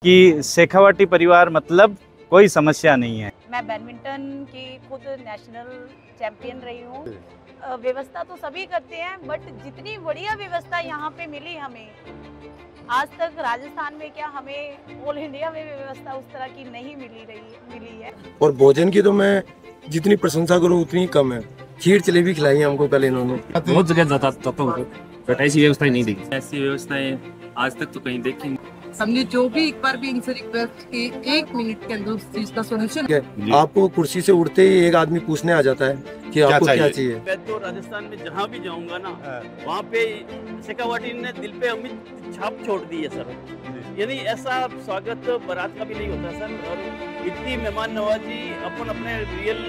कि शेखावाटी परिवार मतलब कोई समस्या नहीं है। मैं बैडमिंटन की खुद नेशनल चैंपियन रही हूँ। व्यवस्था तो सभी करते हैं, बट जितनी बढ़िया व्यवस्था यहाँ पे मिली हमें आज तक राजस्थान में, क्या हमें ऑल इंडिया में व्यवस्था उस तरह की नहीं मिली है। और भोजन की तो मैं जितनी प्रशंसा करूँ उतनी कम है। खीर जलेबी खिलाई हमको कल इन्होंने। बहुत जगह जाता हूँ बट ऐसी व्यवस्थाएं नहीं देखी। ऐसी व्यवस्थाएं आज तक तो कहीं देखी नहीं। हमने जो भी एक बार भी इनसे रिक्वेस्ट की 1 मिनट के अंदर उस चीज का सोल्यूशन। आपको कुर्सी से उठते ही एक आदमी पूछने आ जाता है कि आपको क्या चाहिए। मैं तो राजस्थान में जहाँ भी जाऊँगा ना, वहाँ पे शेखावाटी ने दिल पे अमिट छाप छोड़ दी है सर। यानी ऐसा स्वागत बारात का भी नहीं होता सर, और इतनी मेहमान नवाजी अपन अपने रियल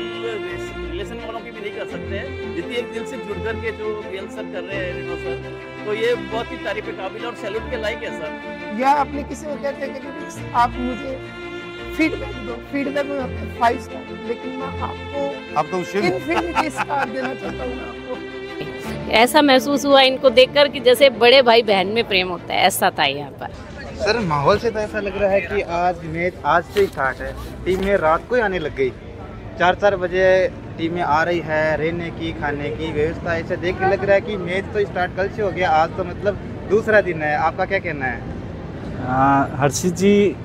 रिलेशन वालों की भी नहीं कर सकते हैं जितनी एक दिल से जुड़ कर के जो रियल सर कर रहे हैं रेनो सर, तो ये बहुत ही तारीफ काबिल और सैल्यूट के लायक है सर। या आपने किसी को कहते हैं कि आप मुझे फीडबैक दो, फीडबैक में आपको 5 स्टार, लेकिन मैं आपको इनफिनिटी स्टार देना चाहता हूँ आपको। ऐसा महसूस हुआ इनको देखकर कि जैसे बड़े भाई बहन में प्रेम होता है, ऐसा था यहाँ पर। सर माहौल से तो ऐसा लग रहा है कि आज मैच आज से ही स्टार्ट है। टीमें रात को ही आने लग गई, 4-4 बजे टीमें आ रही है। रहने की खाने की व्यवस्था ऐसे देख के लग रहा है कि मैच तो स्टार्ट कल से हो गया, आज तो मतलब दूसरा दिन है। आपका क्या कहना है? हर्षित जी,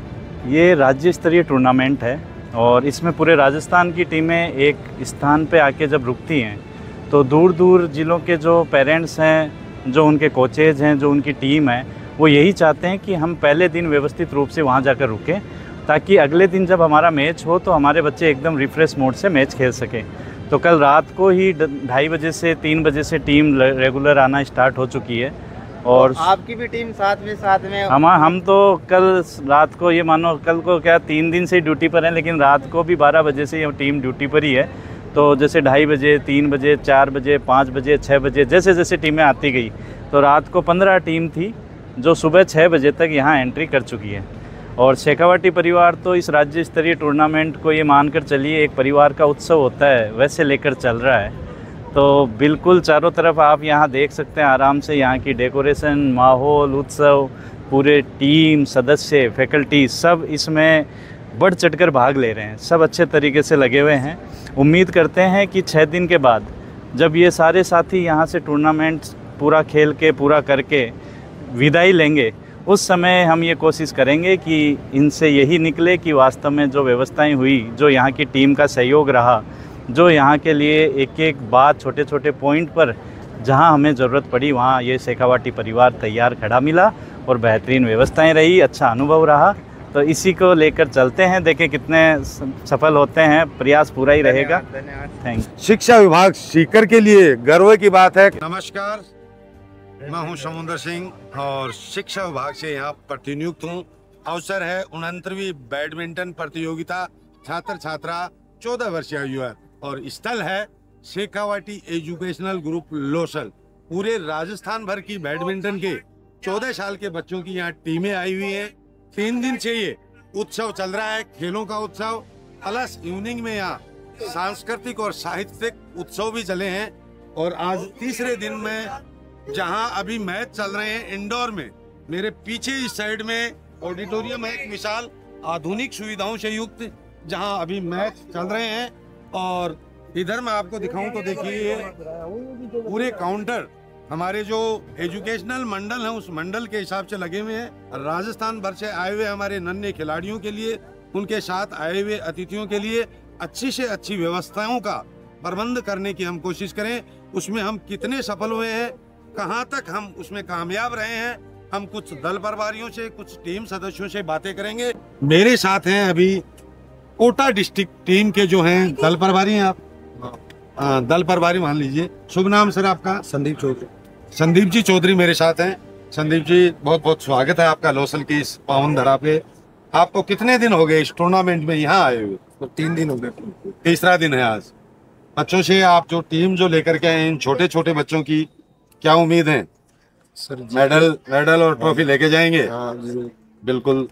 ये राज्य स्तरीय टूर्नामेंट है और इसमें पूरे राजस्थान की टीमें एक स्थान पे आके जब रुकती हैं तो दूर दूर जिलों के जो पेरेंट्स हैं, जो उनके कोचेज हैं, जो उनकी टीम है, वो यही चाहते हैं कि हम पहले दिन व्यवस्थित रूप से वहाँ जाकर रुकें ताकि अगले दिन जब हमारा मैच हो तो हमारे बच्चे एकदम रिफ्रेश मोड से मैच खेल सकें। तो कल रात को ही 2:30 बजे से 3 बजे से टीम रेगुलर आना स्टार्ट हो चुकी है। और आपकी भी टीम साथ में हम तो कल रात को, ये मानो कल को क्या 3 दिन से ही ड्यूटी पर हैं, लेकिन रात को भी 12 बजे से ये टीम ड्यूटी पर ही है। तो जैसे 2:30 बजे, 3 बजे, 4 बजे, 5 बजे, 6 बजे जैसे जैसे टीमें आती गई, तो रात को 15 टीम थी जो सुबह 6 बजे तक यहाँ एंट्री कर चुकी है। और शेखावाटी परिवार तो इस राज्य स्तरीय टूर्नामेंट को ये मानकर चलिए एक परिवार का उत्सव होता है वैसे लेकर चल रहा है। तो बिल्कुल चारों तरफ आप यहाँ देख सकते हैं आराम से, यहाँ की डेकोरेशन, माहौल, उत्सव, पूरे टीम, सदस्य, फैकल्टी सब इसमें बढ़ चढ़कर भाग ले रहे हैं। सब अच्छे तरीके से लगे हुए हैं। उम्मीद करते हैं कि 6 दिन के बाद जब ये सारे साथी यहाँ से टूर्नामेंट पूरा खेल के पूरा करके विदाई लेंगे, उस समय हम ये कोशिश करेंगे कि इनसे यही निकले कि वास्तव में जो व्यवस्थाएं हुई, जो यहाँ की टीम का सहयोग रहा, जो यहाँ के लिए एक एक बात, छोटे छोटे पॉइंट पर जहाँ हमें ज़रूरत पड़ी वहाँ ये शेखावाटी परिवार तैयार खड़ा मिला और बेहतरीन व्यवस्थाएं रही, अच्छा अनुभव रहा। तो इसी को लेकर चलते हैं, देखें कितने सफल होते हैं। प्रयास पूरा ही रहेगा। Thank you. शिक्षा विभाग सीकर के लिए गर्व की बात है। नमस्कार, मैं हूं समुंदर सिंह और शिक्षा विभाग से यहाँ प्रतिनियुक्त हूँ। अवसर है 69वीं बैडमिंटन प्रतियोगिता, छात्र छात्रा 14 वर्षीय आयु है और स्थल है शेखावाटी एजुकेशनल ग्रुप लोसल। पूरे राजस्थान भर की बैडमिंटन के 14 साल के बच्चों की यहाँ टीमें आई हुई हैं। 3 दिन से ये उत्सव चल रहा है, खेलों का उत्सव, प्लस इवनिंग में यहाँ सांस्कृतिक और साहित्यिक उत्सव भी चले हैं। और आज तीसरे दिन में जहां अभी मैच चल रहे हैं इंडोर में, मेरे पीछे इस साइड में ऑडिटोरियम है एक विशाल आधुनिक सुविधाओं से युक्त, जहां अभी मैच चल रहे हैं। और इधर मैं आपको दिखाऊं तो देखिए पूरे काउंटर हमारे जो एजुकेशनल मंडल है उस मंडल के हिसाब से लगे हुए हैं। राजस्थान भर से आए हुए हमारे नन्हे खिलाड़ियों के लिए, उनके साथ आए हुए अतिथियों के लिए अच्छी से अच्छी व्यवस्थाओं का प्रबंध करने की हम कोशिश करें। उसमें हम कितने सफल हुए हैं, कहां तक हम उसमें कामयाब रहे हैं, हम कुछ दल प्रभारियों से, कुछ टीम सदस्यों से बातें करेंगे। मेरे साथ हैं अभी कोटा डिस्ट्रिक्ट टीम के जो हैं दल प्रभारी हैं। आप दल प्रभारी मान लीजिए। शुभ नाम सर आपका? संदीप चौधरी। संदीप जी चौधरी मेरे साथ हैं। संदीप जी, बहुत बहुत स्वागत है आपका लोसल की इस पावन धरा पे। आपको कितने दिन हो गए इस टूर्नामेंट में यहाँ आए हुए? तो 3 दिन हो गए, तीसरा दिन है आज। बच्चों से आप जो टीम जो लेकर के आए, इन छोटे छोटे बच्चों की क्या उम्मीद है? सर मेडल और ट्रॉफी लेके जाएंगे? हाँ जरूर, बिल्कुल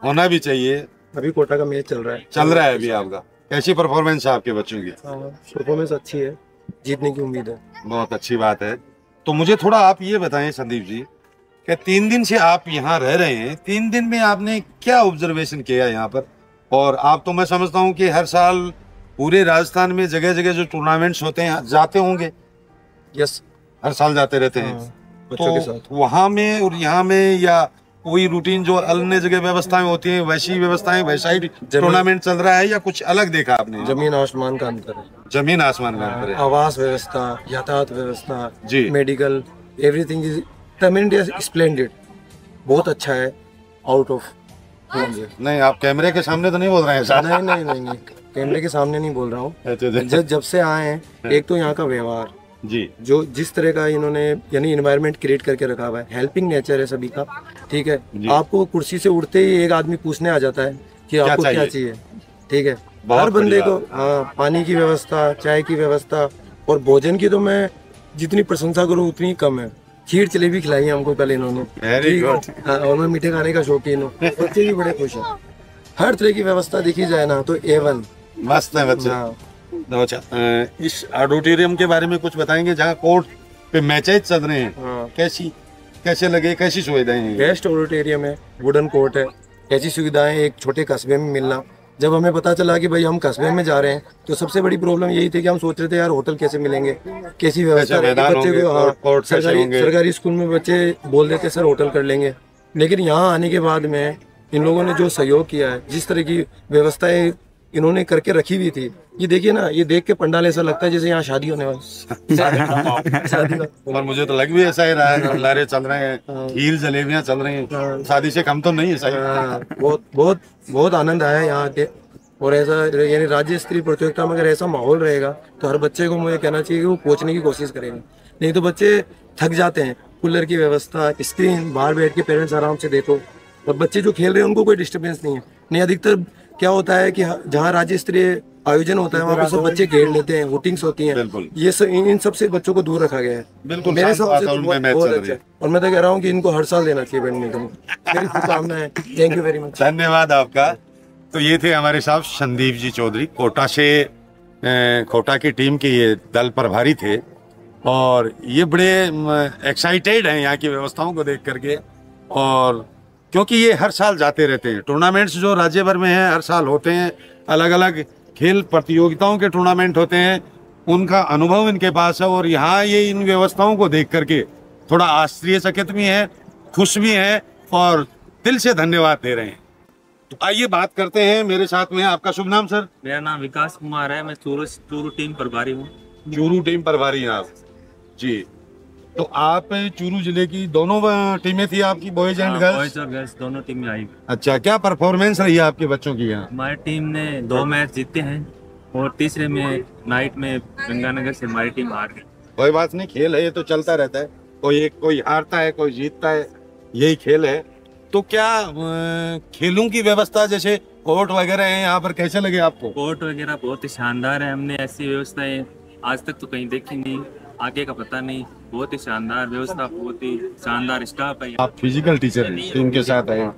होना भी चाहिए। अभी कोटा का मैच चल रहा है अभी आपका। कैसी परफॉर्मेंस है आपके बच्चों की? परफॉर्मेंस अच्छी है, जीतने की उम्मीद है। बहुत अच्छी बात है। तो मुझे थोड़ा आप ये बताएं संदीप जी कि 3 दिन से आप यहाँ रह रहे हैं, 3 दिन में आपने क्या ऑब्जर्वेशन किया यहाँ पर? और आप तो मैं समझता हूँ कि हर साल पूरे राजस्थान में जगह जगह जो टूर्नामेंट्स होते हैं जाते होंगे। यस, हर साल जाते रहते हैं। बच्चों के तो साथ वहाँ में और यहाँ में या कोई रूटीन जो अन्य जगह व्यवस्थाएं होती हैं वैसी व्यवस्थाएं, वैसा ही टूर्नामेंट चल रहा है या कुछ अलग देखा आपने? जमीन आसमान का अंतर है। जमीन आसमान का अंतर है। आवास व्यवस्था, यातायात व्यवस्था, जी, medical, everything is tremendous, splendid, बहुत अच्छा है। आउट ऑफ नहीं, आप कैमरे के सामने तो नहीं बोल रहे हैं सर? नहीं नहीं नहीं नहीं, कैमरे के सामने नहीं बोल रहा हूँ। अच्छा, जब से आए हैं, एक तो यहाँ का व्यवहार जी, जो जिस तरह का इन्होंने यानी एनवायरनमेंट क्रिएट करके रखा हुआ है, हेल्पिंग नेचर है सभी का, ठीक है। आपको कुर्सी से उठते ही एक आदमी पूछने आ जाता है कि आपको क्या चाहिए, ठीक है। हर बंदे को पानी की व्यवस्था, चाय की व्यवस्था और भोजन की तो मैं जितनी प्रशंसा करूँ उतनी कम है। खीर जलेबी खिलाई है हमको कल इन्होंने, वेरी गुड। और मैं मीठे खाने का शौकीन हूँ, बच्चे भी बड़े खुश हैं। हर तरह की व्यवस्था देखी जाए ना तो A1 मस्त है बच्चे। अच्छा, इस ऑडिटोरियम के बारे में कुछ बताएंगे जहाँ कोर्ट पे मैचेज चल रहे हैं? कैसे लगे, कैसी सुविधाएं हैं? बेस्ट ऑडिटोरियम है, वुडन कोर्ट है, ऐसी सुविधाएं एक छोटे कस्बे में मिलना। जब हमें पता चला कि भाई हम कस्बे में जा रहे हैं तो सबसे बड़ी प्रॉब्लम यही थी कि हम सोच रहे थे यार होटल कैसे मिलेंगे, कैसी व्यवस्था रहेगी बच्चे को। सरकारी स्कूल में बच्चे बोल देते सर होटल कर लेंगे, लेकिन यहाँ आने के बाद में इन लोगों ने जो सहयोग किया है, जिस तरह की व्यवस्थाएं इन्होंने करके रखी हुई थी, ये देखिए ना, ये देख के पंडाल ऐसा लगता है जैसे यहाँ शादी होने वाली शादी का। और मुझे तो लग भी ऐसा ही रहा है, लारे चल रहे हैं, खीर जलेबियां चल रही हैं, शादी से कम तो नहीं है। सही, बहुत बहुत बहुत आनंद आया यहाँ के। और ऐसा यानी राज्य स्तरीय प्रतियोगिता में अगर ऐसा माहौल रहेगा तो हर बच्चे को मुझे कहना चाहिए कि वो पहुंचने की कोशिश करेंगे, नहीं तो बच्चे थक जाते हैं। कूलर की व्यवस्था, स्क्रीन, बाहर बैठ के पेरेंट्स आराम से देखो, और बच्चे जो खेल रहे हैं उनको कोई डिस्टर्बेंस नहीं है। नहीं, अधिकतर क्या होता है कि जहाँ राज्य स्तरीय आयोजन होता है वहाँ पे सब बच्चे घेर लेते हैं, वोटिंग्स होती हैं, ये इन सब से बच्चों को दूर रखा गया है। बिल्कुल, मेरे हिसाब से बहुत अच्छा है। और मैं तो कह रहा हूँ कि इनको हर साल देना चाहिए बैडमिंटन। मेरी शुभकामनाएं है। Thank you very much. धन्यवाद आपका। तो ये थे हमारे साथ संदीप जी चौधरी, कोटा से, कोटा की टीम के ये दल प्रभारी थे, और ये बड़े एक्साइटेड हैं यहाँ की व्यवस्थाओं को देख करके। और क्योंकि ये हर साल जाते रहते हैं, टूर्नामेंट्स जो राज्य भर में हैं हर साल होते हैं, अलग अलग खेल प्रतियोगिताओं के टूर्नामेंट होते हैं, उनका अनुभव इनके पास है। और यहाँ ये इन व्यवस्थाओं को देख करके थोड़ा आश्चर्यचकित भी हैं, खुश भी हैं और दिल से धन्यवाद दे रहे हैं। तो आइए बात करते हैं, मेरे साथ में आपका शुभ नाम सर? मेरा नाम विकास कुमार है, मैं चूरू टीम प्रभारी हूँ। चूरू टीम प्रभारी हैं आप जी। तो आप चूरू जिले की दोनों टीमें थी आपकी, बॉयज एंड गर्ल्स? बॉयज और गर्ल्स दोनों टीमें आई। अच्छा, क्या परफॉर्मेंस रही है आपके बच्चों की यहाँ? हमारी टीम ने 2 मैच जीते हैं और तीसरे में नाइट में गंगानगर से हमारी टीम हार गई। कोई बात नहीं, खेल है ये तो चलता रहता है, कोई हारता है, कोई जीतता है, यही खेल है। तो क्या खेलों की व्यवस्था जैसे कोर्ट वगैरह है यहाँ पर, कैसे लगे आपको? कोर्ट वगैरह बहुत ही शानदार है, हमने ऐसी व्यवस्थाएं आज तक तो कहीं देखी नहीं, आगे का पता नहीं। बहुत ही शानदार व्यवस्था, बहुत ही शानदार स्टाफ है। आप फिजिकल टीचर हैं, टीम के साथ हैं,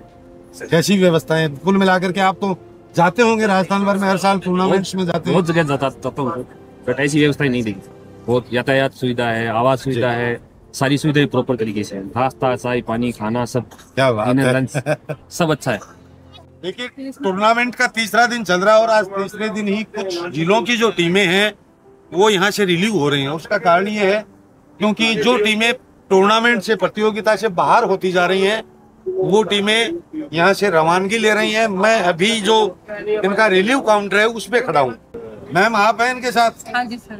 कैसी व्यवस्थाएं? कुल मिलाकर के आप तो जाते होंगे राजस्थान भर में, हर साल टूर्नामेंट्स में जाते हैं? बहुत जगह जाता हूँ, बट ऐसी व्यवस्था ही नहीं देखी। बहुत यातायात सुविधा है, आवास सुविधा है, सारी सुविधाएं प्रॉपर तरीके से, नाश्ता, चाय, पानी, खाना सब, क्या बात है, लंच सब अच्छा है। देखिए, टूर्नामेंट का तीसरा दिन चल रहा है और आज तीसरे दिन ही कुछ जिलों की जो टीमें हैं वो यहाँ से रिलीव हो रही हैं। उसका कारण ये है क्योंकि जो टीमें टूर्नामेंट से, प्रतियोगिता से बाहर होती जा रही हैं, वो टीमें यहाँ से रवानगी ले रही हैं। मैं अभी जो इनका रिलीव काउंटर है उस पे खड़ा हूँ। मैम, आप हैं इनके साथ? हाँ जी सर।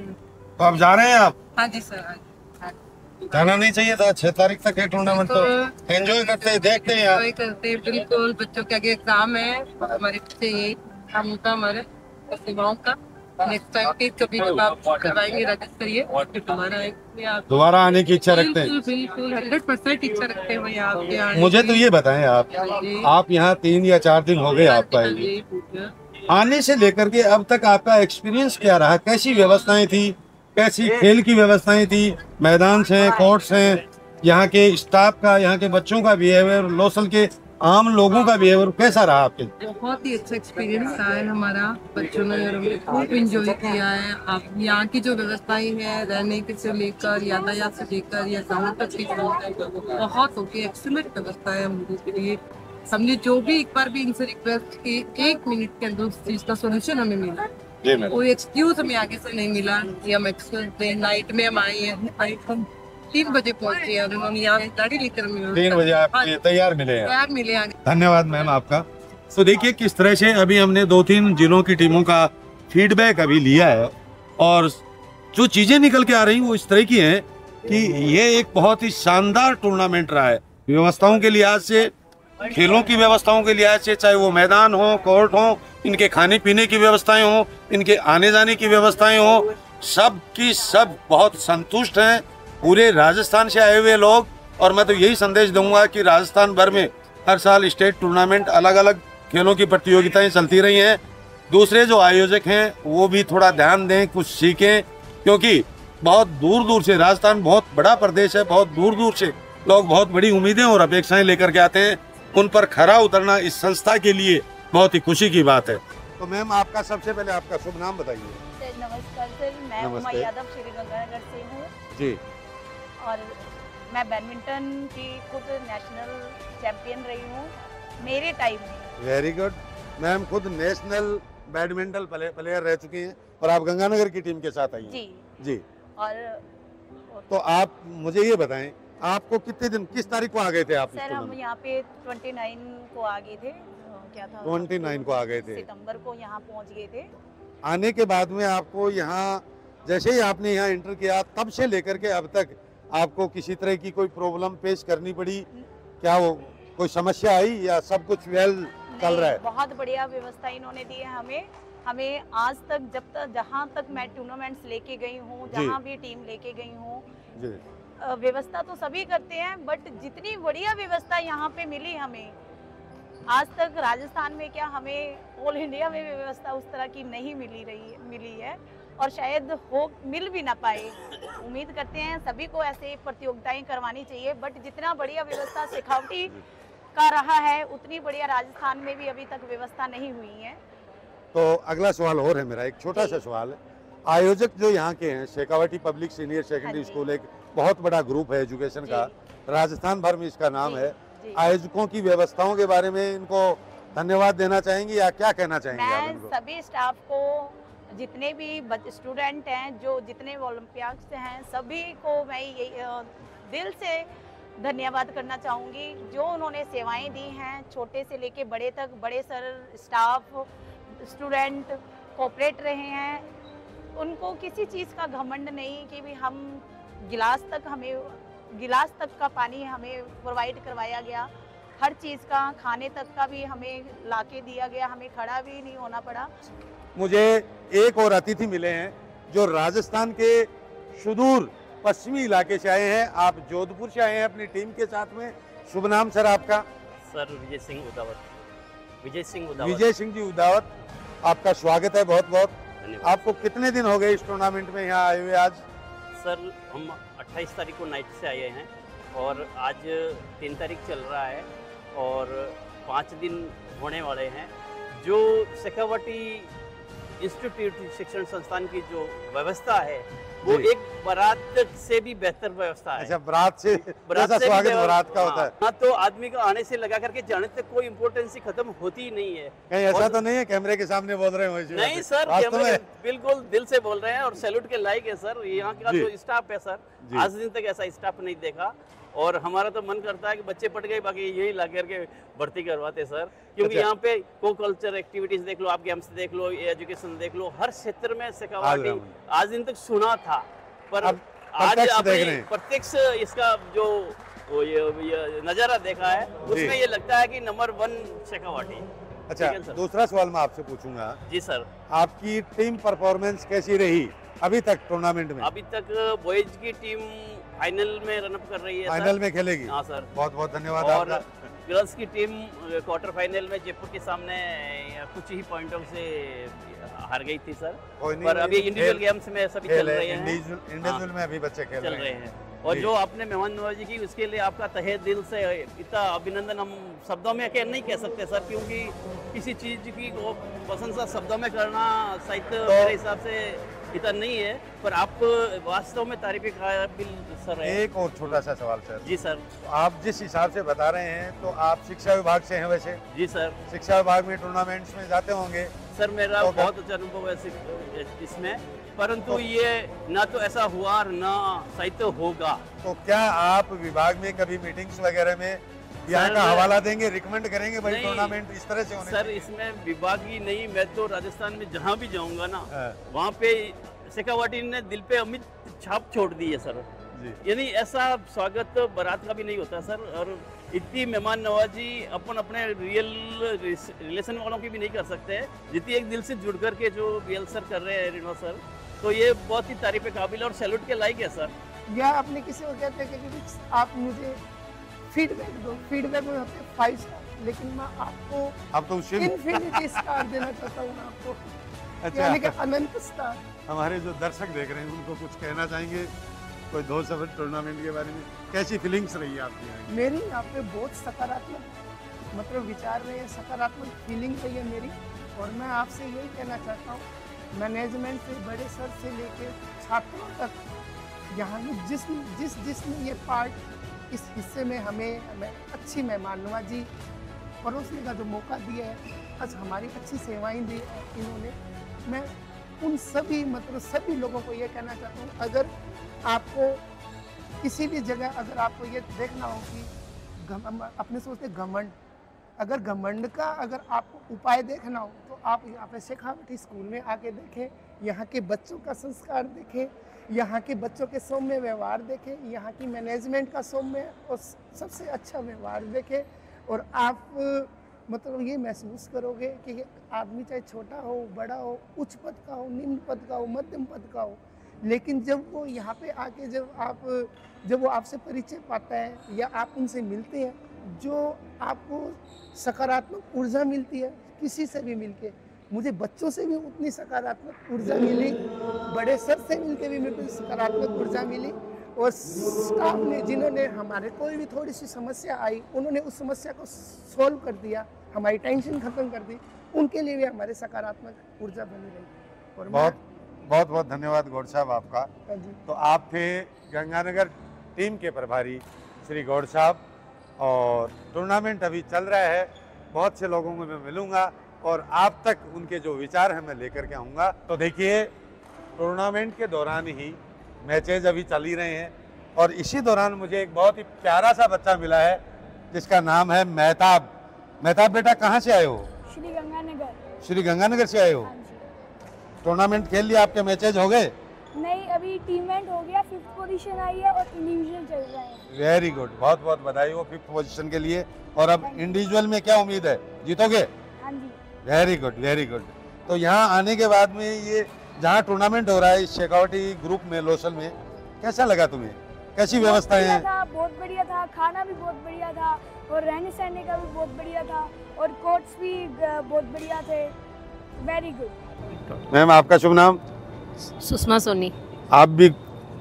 तो आप जा रहे हैं आप? हाँ जी सर। जाना नहीं चाहिए था, 6 तारीख तक है टूर्नामेंट, तो एंजॉय करते हैं, देखते हैं यार। एंजॉय करते हैं बिल्कुल। बच्चों के आगे एग्जाम है, हमारे बच्चे ये काम होता है हमारे सेवाओं का। नेक्स्ट टाइम फिर कभी जब आप करवाएंगे राज्य स्तरीय दोबारा आने की इच्छा रखते हैं? बिल्कुल 100% इच्छा रखते हैं भैया आपके आने। मुझे तो ये बताएं, आप यहाँ 3 या 4 दिन हो गए आपका आने से लेकर के अब तक, आपका एक्सपीरियंस क्या रहा? कैसी व्यवस्थाएं थी, कैसी खेल की व्यवस्थाएं थी, मैदान से, कोर्ट्स हैं, यहाँ के स्टाफ का, यहाँ के बच्चों का बिहेवियर, लोसल के आम लोगों का बिहेवियर कैसा रहा आपके? बहुत ही अच्छा एक्सपीरियंस रहा है हमारा, बच्चों ने और हमने खूब इंजॉय किया है। आप यहाँ की जो व्यवस्थाएं हैं रहने के से लेकर यातायात से लेकर या ग्राउंड तक की बहुत होती है, एक्सीलेंट व्यवस्था है हम लोगों के लिए। हमने जो भी एक बार भी इनसे रिक्वेस्ट की 1 मिनट के अंदर उस चीज का सोल्यूशन हमें मिला, कोई एक्सक्यूज हमें आगे से नहीं मिला कि हम एक्सक्यूज नाइट में हम आए हैं। हम 3 बजे पहुंचे हैं, उन्होंने यहाँ गाड़ी लेकर 3 बजे आप तैयार मिले हैं? तैयार मिले हैं। धन्यवाद मैम आपका। तो देखिए किस तरह से अभी हमने 2-3 जिलों की टीमों का फीडबैक अभी लिया है और जो चीजें निकल के आ रही वो इस तरह की हैं कि ये एक बहुत ही शानदार टूर्नामेंट रहा है। व्यवस्थाओं के लिहाज से, खेलों की व्यवस्थाओं के लिहाज से, चाहे वो मैदान हो, कोर्ट हो, इनके खाने पीने की व्यवस्थाएं हो, इनके आने जाने की व्यवस्थाएं हो, सब की सब बहुत संतुष्ट हैं पूरे राजस्थान से आए हुए लोग। और मैं तो यही संदेश दूंगा कि राजस्थान भर में हर साल स्टेट टूर्नामेंट, अलग अलग खेलों की प्रतियोगिताएं चलती रही हैं। दूसरे जो आयोजक हैं वो भी थोड़ा ध्यान दें, कुछ सीखें, क्योंकि बहुत दूर दूर से, राजस्थान बहुत बड़ा प्रदेश है, बहुत दूर दूर से लोग बहुत बड़ी उम्मीदें और अपेक्षाएं लेकर के आते हैं। उन पर खरा उतरना इस संस्था के लिए बहुत ही खुशी की बात है। तो मैम आपका सबसे पहले आपका शुभ नाम बताइए। सर नमस्कार सर, मैं उमा यादव श्रीगंगानगर से हूँ जी। और मैं बैडमिंटन की खुद नेशनल चैंपियन रही हूँ मेरे टाइम में। Very good. मैम खुद नेशनल बैडमिंटन प्लेयर रह चुकी हैं और आप गंगानगर की टीम के साथ आई हैं। जी जी। और तो आप मुझे ये बताएं, आपको कितने दिन, किस तारीख को आ गए थे आप? सर हम यहाँ पे 29 को आ गए थे, क्या था 29 को आ गए थे, सितंबर को यहाँ पहुँच गए थे। आने के बाद में आपको यहाँ जैसे ही आपने यहाँ एंटर किया तब से लेकर के अब तक आपको किसी तरह की कोई प्रॉब्लम पेश करनी पड़ी क्या? वो कोई समस्या आई या सब कुछ वेल चल रहा है? बहुत बढ़िया व्यवस्था इन्होंने दी है हमें आज तक, जहाँ तक मैं टूर्नामेंट्स लेके गई हूँ, जहाँ भी टीम लेके गई हूँ, व्यवस्था तो सभी करते हैं, बट जितनी बढ़िया व्यवस्था यहाँ पे मिली हमें आज तक राजस्थान में, क्या हमें ऑल इंडिया में व्यवस्था उस तरह की नहीं मिली है और शायद मिल भी ना पाए। उम्मीद करते हैं सभी को ऐसे प्रतियोगिताएं करवानी चाहिए, बट जितना बढ़िया व्यवस्था शेखावटी का रहा है उतनी बढ़िया राजस्थान में भी अभी तक व्यवस्था नहीं हुई है। तो अगला सवाल और है मेरा, एक छोटा सा सवाल है। आयोजक जो यहाँ के हैं, Shekhawati public senior secondary school एक बहुत बड़ा ग्रुप है एजुकेशन का, राजस्थान भर में इसका नाम है। आयोजकों की व्यवस्थाओं के बारे में इनको धन्यवाद देना चाहेंगे या क्या कहना चाहेंगे? मैं सभी स्टाफ को, जितने भी स्टूडेंट हैं, जो जितने ओलंपियाड्स हैं, सभी को मैं दिल से धन्यवाद करना चाहूँगी। जो उन्होंने सेवाएं दी हैं, छोटे से लेके बड़े तक, बड़े सर, स्टाफ, स्टूडेंट कोऑपरेट रहे हैं। उनको किसी चीज़ का घमंड नहीं कि भी हम गिलास तक का पानी हमें प्रोवाइड करवाया गया, हर चीज़ का, खाने तक का भी हमें लाके दिया गया, हमें खड़ा भी नहीं होना पड़ा। मुझे एक और अतिथि मिले हैं जो राजस्थान के सुदूर पश्चिमी इलाके से आए हैं। आप जोधपुर से आए हैं अपनी टीम के साथ में। शुभ नाम सर आपका? सर विजय सिंह उदावत। विजय सिंह जी उदावत, आपका स्वागत है बहुत बहुत। आपको कितने दिन हो गए इस टूर्नामेंट में यहाँ आए हुए आज? सर हम 28 तारीख को नाइट से आए हैं और आज 3 तारीख चल रहा है और 5 दिन होने वाले हैं। जो शेखावटी इंस्टीट्यूट शिक्षण संस्थान की जो व्यवस्था है वो एक बारात से भी बेहतर व्यवस्था है। अच्छा, बारात से स्वागत बारात का होता है। हाँ, तो आदमी को आने से लगा करके जाने तक कोई इम्पोर्टेंस खत्म होती ही नहीं है। कहीं ऐसा तो नहीं है कैमरे के सामने बोल रहे हो? नहीं सर, बिल्कुल दिल से बोल रहे हैं और सैल्यूट के लायक है सर। यहाँ का जो स्टाफ है सर, आज दिन तक ऐसा स्टाफ नहीं देखा और हमारा तो मन करता है कि बच्चे पट गए, बाकी यही ला करके भर्ती करवाते सर, क्योंकि यहाँ पे को कल्चर एक्टिविटीज देख लो, आप गेम्स देख लो, एजुकेशन देख लो, हर क्षेत्र में शेखावटी आज दिन तक सुना था, पर आज आपने प्रत्यक्ष इसका जो ये नजारा देखा है उसमें ये लगता है कि नंबर 1 शेखावटी। अच्छा, दूसरा सवाल मैं आपसे पूछूंगा। जी सर। आपकी टीम परफॉर्मेंस कैसी रही अभी तक टूर्नामेंट में? अभी तक बॉयज की टीम फाइनल में रनअप कर रही है। फाइनल में खेलेगी? हाँ सर। बहुत बहुत धन्यवाद। और गर्ल्स की टीम क्वार्टर फाइनल में जयपुर के सामने कुछ ही पॉइंटों से हार गई थी सर, पर अभी इंडिविजुअल गेम्स में सभी चल रहे हैं। इंडिविजुअल में अभी बच्चे खेल रहे हैं। और जो आपने मेहमान नवाजी की उसके लिए आपका तहे दिल से इतना अभिनंदन हम शब्दों में नहीं कह सकते सर, क्योंकि किसी चीज़ की वो प्रशंसा शब्दों में करना साहित्य मेरे हिसाब से इतना नहीं है, पर आप वास्तव में तारीफ काबिल सर है। एक और छोटा सा सवाल सर। जी सर। आप जिस हिसाब से बता रहे हैं तो आप शिक्षा विभाग से हैं वैसे? जी सर। शिक्षा विभाग में टूर्नामेंट्स में जाते होंगे? सर मेरा बहुत अच्छा अनुभव है इसमें, परंतु ये ना तो ऐसा हुआ और ना साहित्य होगा। तो क्या आप विभाग में कभी मीटिंग्स वगैरह में यहाँ का हवाला देंगे, रिकमेंड करेंगे भाई टूर्नामेंट इस तरह से होने? सर इसमें विभाग ही नहीं, मैं तो राजस्थान में जहाँ भी जाऊँगा ना वहाँ पे शेखावटी ने दिल पे अमिट छाप छोड़ दी है सर। यानी ऐसा स्वागत बारात का भी नहीं होता सर, और इतनी मेहमान नवाजी अपन अपने रियल रिलेशन वालों की भी नहीं कर सकते, जितनी एक दिल से जुड़ कर के जो रियल सर कर रहे हैं रिनो सर, तो ये बहुत ही तारीफ काबिल और सैल्यूट के लायक है सर। या आपने किसी को कहते हैं कि आप मुझे फीडबैक दो, फीडबैक में होते हैं 5 स्टार, लेकिन मैं आपको अब तो इनफिनिटी स्टार देना चाहता हूँ आपको। अच्छा, यानी कि अनंत स्टार। हमारे जो दर्शक देख रहे हैं उनको कुछ कहना चाहेंगे कोई 2 सफर टूर्नामेंट के बारे में? कैसी फीलिंग्स रही है आपकी यहाँ? मेरी यहाँ पे बहुत सकारात्मक मतलब विचार रहे हैं, सकारात्मक फीलिंग रही है मेरी, और मैं आपसे यही कहना चाहता हूँ मैनेजमेंट से बड़े सर से लेकर छात्रों तक, यहाँ में जिसने ये पार्ट इस हिस्से में हमें अच्छी मेहमान नवाजी परोसने का जो मौका दिया है, आज हमारी अच्छी सेवाएं दी है इन्होंने, मैं उन सभी मतलब सभी लोगों को ये कहना चाहता हूँ, अगर आपको किसी भी जगह अगर आपको ये देखना हो कि अपने सोचते घमंड, अगर घमंड का अगर आपको उपाय देखना हो तो आप यहाँ पे शेखावटी स्कूल में आके देखें, यहाँ के बच्चों का संस्कार देखें, यहाँ के बच्चों के सौम्य व्यवहार देखें, यहाँ की मैनेजमेंट का सौम्य और सबसे अच्छा व्यवहार देखें, और आप मतलब ये महसूस करोगे कि आदमी चाहे छोटा हो बड़ा हो, उच्च पद का हो निम्न पद का हो मध्यम पद का हो, लेकिन जब वो यहाँ पे आके जब वो आपसे परिचय पाता है या आप उनसे मिलते हैं, जो आपको सकारात्मक ऊर्जा मिलती है किसी से भी मिलके, मुझे बच्चों से भी उतनी सकारात्मक ऊर्जा मिली, बड़े सर से मिलके भी मुझे सकारात्मक ऊर्जा मिली, और स्टाफ ने जिन्होंने हमारे कोई भी थोड़ी सी समस्या आई उन्होंने उस समस्या को सॉल्व कर दिया, हमारी टेंशन खत्म कर दी, उनके लिए भी हमारे सकारात्मक ऊर्जा बनी रही। और बहुत बहुत धन्यवाद गौड़ साहब आपका। तो आप थे गंगानगर टीम के प्रभारी श्री गौड़ साहब, और टूर्नामेंट अभी चल रहा है, बहुत से लोगों को मैं मिलूंगा और आप तक उनके जो विचार हैं मैं लेकर के आऊँगा। तो देखिए टूर्नामेंट के दौरान ही मैचेज अभी चल ही रहे हैं, और इसी दौरान मुझे एक बहुत ही प्यारा सा बच्चा मिला है जिसका नाम है मेहताब। मेहताब बेटा कहाँ से आए हो? श्री गंगानगर। श्री गंगानगर से आए हो? टूर्नामेंट खेल लिया, आपके मैचेज हो गए? नहीं, अभी टीम इवेंट हो गया, 5th पोजीशन आई है और इंडिविजुअल चल रहा है। वेरी गुड, बहुत बहुत बधाई हो 5th पोजीशन के लिए। और अब इंडिविजुअल में क्या उम्मीद है, जीतोगे? हाँ जी। Very good very good. तो यहाँ आने के बाद में ये जहाँ टूर्नामेंट हो रहा है इस शेखावटी ग्रुप में लोसल में, कैसा लगा तुम्हें? कैसी व्यवस्थाएं हैं? बहुत बढ़िया था, खाना भी बहुत बढ़िया था, और रहने सहने का भी बहुत बढ़िया था, और कोच भी बहुत बढ़िया थे। Very good. मैम आपका शुभ नाम? सुषमा सोनी। आप भी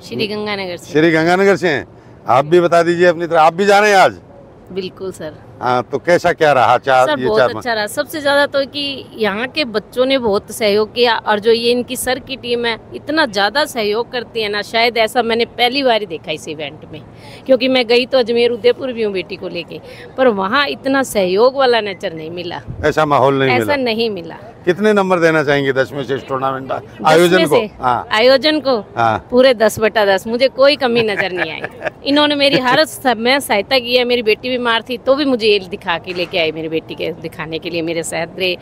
श्री गंगानगर से? श्री गंगानगर से हैं। आप भी बता दीजिए अपनी तरह, आप भी जा रहे हैं आज? बिल्कुल सर। हाँ, तो कैसा क्या रहा? सर बहुत अच्छा रहा। सबसे ज्यादा तो कि यहाँ के बच्चों ने बहुत सहयोग किया, और जो ये इनकी सर की टीम है इतना ज्यादा सहयोग करती है ना, शायद ऐसा मैंने पहली बार ही देखा इस इवेंट में, क्योंकि मैं गई तो अजमेर उदयपुर भी हूँ बेटी को लेके, पर वहाँ इतना सहयोग वाला नेचर नहीं मिला, ऐसा माहौल नहीं ऐसा नहीं मिला। कितने नंबर देना चाहेंगे 10 में से इस टूर्नामेंट आयोजन को? हाँ। आयोजन को पूरे 10/10, मुझे कोई कमी नजर नहीं आई। इन्होंने मेरी हर समय सहायता की है। मेरी बेटी बीमार थी तो भी मुझे ये दिखा के लेके आई, मेरी बेटी के दिखाने के लिए मेरे साथ रहे।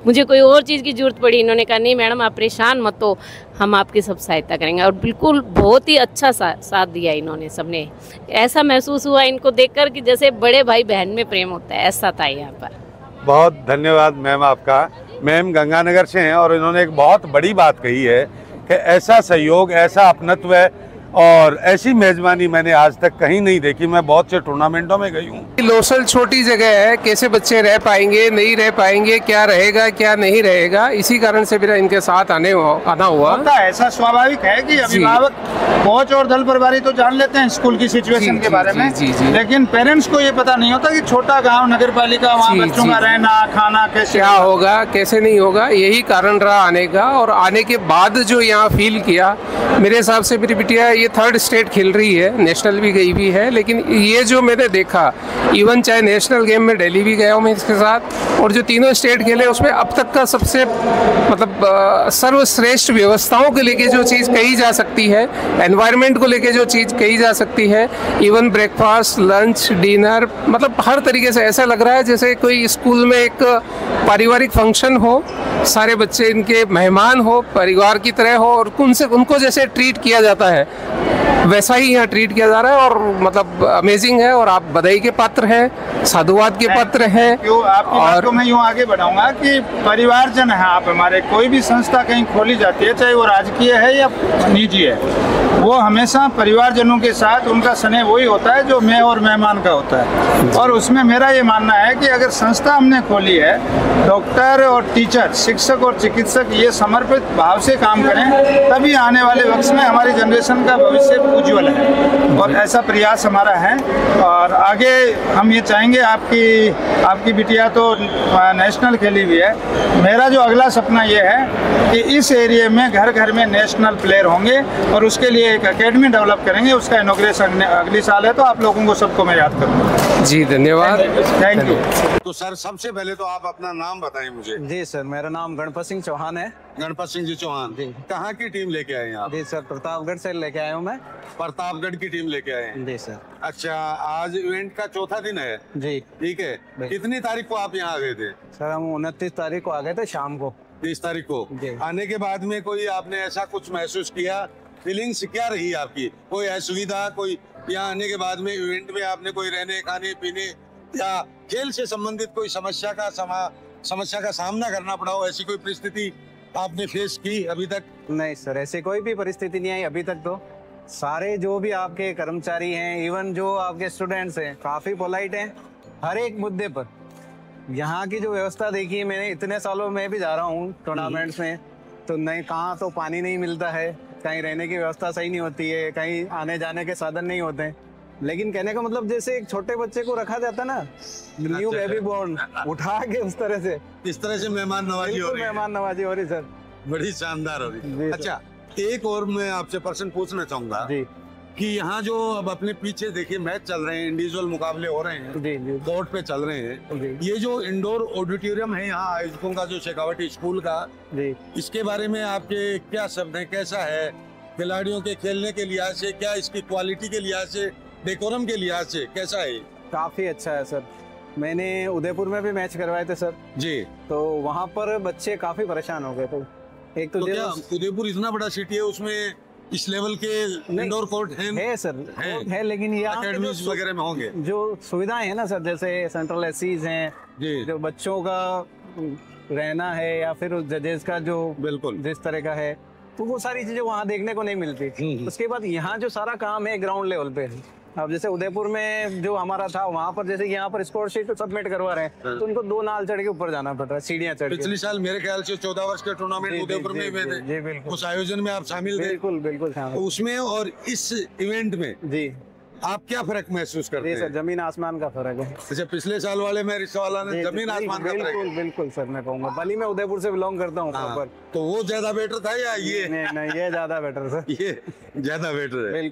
मुझे कोई और चीज़ की जरूरत पड़ी, इन्होंने कहा नहीं मैडम आप परेशान मत हो, हम आपकी सब सहायता करेंगे, और बिल्कुल बहुत ही अच्छा साथ दिया इन्होंने सबने। ऐसा महसूस हुआ इनको देखकर कि जैसे बड़े भाई बहन में प्रेम होता है, ऐसा था यहाँ पर। बहुत धन्यवाद मैम आपका। मैम गंगानगर से हैं और इन्होंने एक बहुत बड़ी बात कही है कि ऐसा सहयोग, ऐसा अपनत्व और ऐसी मेजबानी मैंने आज तक कहीं नहीं देखी। मैं बहुत से टूर्नामेंटों में गई हूँ। लोसल छोटी जगह है, कैसे बच्चे रह पाएंगे नहीं रह पाएंगे, क्या रहेगा क्या नहीं रहेगा, इसी कारण से मेरा इनके साथ आना हुआ। होता है, ऐसा स्वाभाविक है कि अभिभावक कोच और दल प्रभारी तो जान लेते हैं स्कूल की सिचुएशन के बारे में, लेकिन पेरेंट्स को ये पता नहीं होता कि छोटा गांव नगर पालिका वहाँ बच्चों का रहना खाना कैसे क्या होगा कैसे नहीं होगा। यही कारण रहा आने का। और आने के बाद जो यहाँ फील किया, मेरे हिसाब से मेरी बिटिया ये 3rd स्टेट खेल रही है, नेशनल भी गई भी है, लेकिन ये जो मैंने देखा, इवन चाहे नेशनल गेम में दिल्ली भी गया हूँ मैं इसके साथ, और जो तीनों स्टेट खेले उसमें अब तक का सबसे मतलब सर्वश्रेष्ठ व्यवस्थाओं को लेके जो चीज़ कही जा सकती है, एनवायरनमेंट को लेके जो चीज़ कही जा सकती है, इवन ब्रेकफास्ट लंच डिनर, मतलब हर तरीके से ऐसा लग रहा है जैसे कोई स्कूल में एक पारिवारिक फंक्शन हो, सारे बच्चे इनके मेहमान हो, परिवार की तरह हो, और उनको जैसे ट्रीट किया जाता है वैसा ही यहाँ ट्रीट किया जा रहा है। और मतलब अमेजिंग है, और आप बधाई के पात्र हैं, साधुवाद के पात्र हैं। आपकी बात को मैं यूँ आगे बढ़ाऊंगा कि परिवारजन है आप हमारे। कोई भी संस्था कहीं खोली जाती है, चाहे वो राजकीय है या निजी है, वो हमेशा परिवारजनों के साथ उनका स्नेह वही होता है जो मैं और मेहमान का होता है। और उसमें मेरा ये मानना है कि अगर संस्था हमने खोली है, डॉक्टर और टीचर, शिक्षक और चिकित्सक ये समर्पित भाव से काम करें, तभी आने वाले वक्त में हमारी जनरेशन का भविष्य उज्ज्वल है। और ऐसा प्रयास हमारा है। और आगे हम ये चाहेंगे, आपकी बिटिया तो नेशनल खेली हुई है, मेरा जो अगला सपना ये है कि इस एरिया में घर घर में नेशनल प्लेयर होंगे, और उसके लिए एक एकेडमी डेवलप करेंगे। उसका इनॉग्रेशन अगली साल है, तो आप लोगों को सबको मैं याद करूँगा। जी धन्यवाद। Thank you. तो सर सबसे पहले तो आप अपना नाम बताएं मुझे। जी सर, मेरा नाम गणपत सिंह चौहान है। गणपत सिंह जी चौहान जी, कहाँ की टीम लेके आए हैं आप? जी सर, प्रतापगढ़ से लेके आया हूँ मैं। प्रतापगढ़ की टीम लेके आए हैं? जी सर। अच्छा, आज इवेंट का चौथा दिन है? जी ठीक है। कितनी तारीख को आप यहाँ आ गए थे? सर हम 29 तारीख को आ गए थे शाम को। 30 तारीख को आने के बाद में कोई आपने ऐसा कुछ महसूस किया, फीलिंग्स क्या रही आपकी? कोई असुविधा, कोई यहाँ आने के बाद में इवेंट में आपने कोई रहने खाने पीने या खेल से संबंधित कोई समस्या का सामना करना पड़ा हो, ऐसी कोई परिस्थिति आपने फेस की अभी तक? नहीं सर, ऐसी कोई भी परिस्थिति नहीं आई अभी तक। तो सारे जो भी आपके कर्मचारी हैं, इवन जो आपके स्टूडेंट्स हैं, काफी पोलाइट हैं हर एक मुद्दे पर। यहाँ की जो व्यवस्था देखी है मैंने, इतने सालों में भी जा रहा हूँ टूर्नामेंट्स में, तो नहीं कहाँ तो पानी नहीं मिलता है, कहीं रहने की व्यवस्था सही नहीं होती है, कहीं आने जाने के साधन नहीं होते हैं। लेकिन कहने का मतलब जैसे एक छोटे बच्चे को रखा जाता ना, न्यू बेबी बॉर्न, उठा के उस तरह से, इस तरह से मेहमान नवाजी हो रही है। मेहमान नवाजी हो रही सर, बड़ी शानदार हो रही। अच्छा, एक और मैं आपसे प्रश्न पूछना चाहूंगा कि यहाँ जो अब अपने पीछे देखिए मैच चल रहे हैं, इंडिविजुअल मुकाबले हो रहे हैं, कोर्ट पे चल रहे हैं, ये जो इंडोर ऑडिटोरियम है यहाँ आयोजकों का, जो शेखावटी स्कूल का, इसके बारे में आपके क्या शब्द हैं? कैसा है खिलाड़ियों के खेलने के लिहाज से, क्या इसकी क्वालिटी के लिहाज से, डेकोरम के लिहाज से कैसा है? काफी अच्छा है सर। मैंने उदयपुर में भी मैच करवाए थे सर जी, तो वहाँ पर बच्चे काफी परेशान हो गए थे। एक तो क्या उदयपुर इतना बड़ा सिटी है, उसमें इस लेवल के इंडोर कोर्ट है सर? है, लेकिन यहाँ एकेडमीज वगैरह में होंगे जो सुविधाएं है ना सर, जैसे सेंट्रल एसीज हैं, जो बच्चों का रहना है, या फिर जजेस का जो बिल्कुल जिस तरह का है, तो वो सारी चीजें वहाँ देखने को नहीं मिलती। उसके बाद यहाँ जो सारा काम है ग्राउंड लेवल पे। अब जैसे उदयपुर में जो हमारा था, वहाँ पर जैसे यहाँ पर स्कोर शीट सबमिट करवा रहे हैं, तो उनको 2 नाल चढ़ के ऊपर जाना पड़ रहा है, सीढ़ियाँ चढ़ के। पिछले साल मेरे ख्याल से 14 वर्ष के टूर्नामेंट उदयपुर में हुए थे, उस आयोजन में आप शामिल थे? बिल्कुल उसमें और इस इवेंट में जी आप क्या फर्क महसूस करते हैं? सर जमीन आसमान का फर्क है। अच्छा, पिछले साल वाले में रिश्ता वाला ने जमीन आसमान का फर्क है। बिल्कुल सर, मैं कहूँगा, भले मैं उदयपुर से बिलोंग करता हूँ। तो वो ज्यादा बेटर था या ये? नहीं, ये ज्यादा बेटर सर, ये ज्यादा बेटर है। बिल्कुल।